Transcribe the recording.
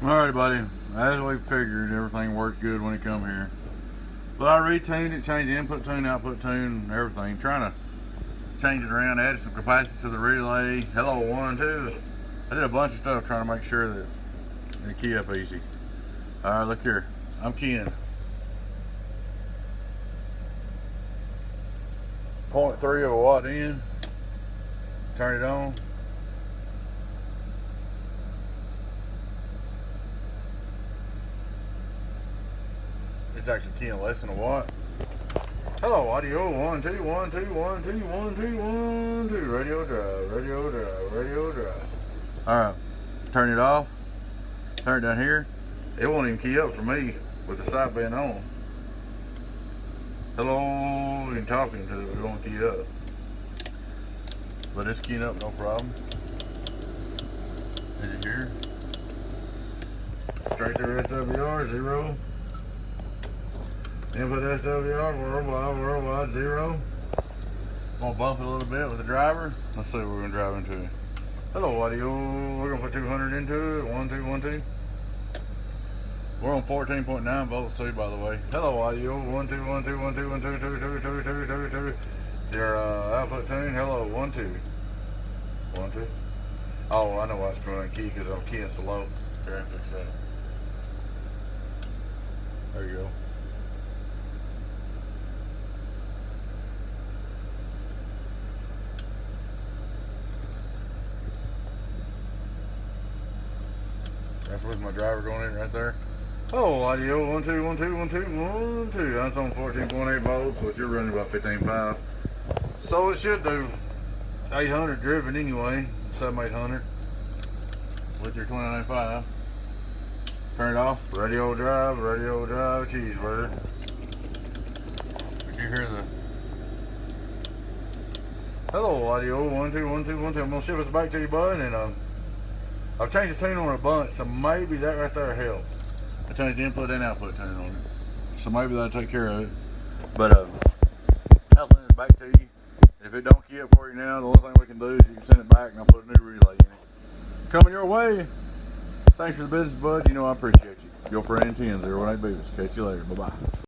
Alright, buddy. As we figured, everything worked good when it come here. But I retuned it, changed the input tune, output tune, everything. Trying to change it around, added some capacity to the relay. Hello, 1, 2. I did a bunch of stuff trying to make sure that it key up easy. Alright, look here. I'm keying 0.3 of a watt in. Turn it on. It's actually keying less than a watt. Hello, audio. 1, 2, 1, 2, 1, 2, 1, 2, 1, 2. Radio drive, radio drive, radio drive. Alright, turn it off. Turn it down here. It won't even key up for me with the sideband on. Hello, and talking to it, it won't key up. But it's keying up, no problem. Is it here? Straight through SWR, 0. Input SWR, worldwide, 0. I'm gonna bump it a little bit with the driver. Let's see what we're gonna drive into. Hello, audio. We're gonna put 200 into it. 1, 2, 1, 2. We're on 14.9 volts too, by the way. Hello, audio. 1, 2, 1, 2, 1, 2, 1, 2, 2, 2, 2, 2, 2, 2. Your output tune. Hello, 1, 2. 1, 2. Oh, I know why it's going to key because I'm keying so low. Here, I fix that. There you go. That's with my driver going in right there. Oh, audio 1, 2, 1, 2, 1, 2, 1, 2. That's on 14.8 volts, but you're running about 15.5. So it should do 800 driven anyway, 7-800 with your 29.5. Turn it off. Radio drive, cheeseburger. Did you hear the? Hello, audio 1, 2, 1, 2, 1, 2. I'm gonna ship us back to you, bud, and I've changed the tune on a bunch, so maybe that right there helped. I changed the input and output tune on it, so maybe that'll take care of it. But I'll send it back to you. If it don't key up for you now, the only thing we can do is you can send it back and I'll put a new relay in it. Coming your way. Thanks for the business, bud. You know I appreciate you. Your friend 10-018 Beavis. Catch you later. Bye-bye.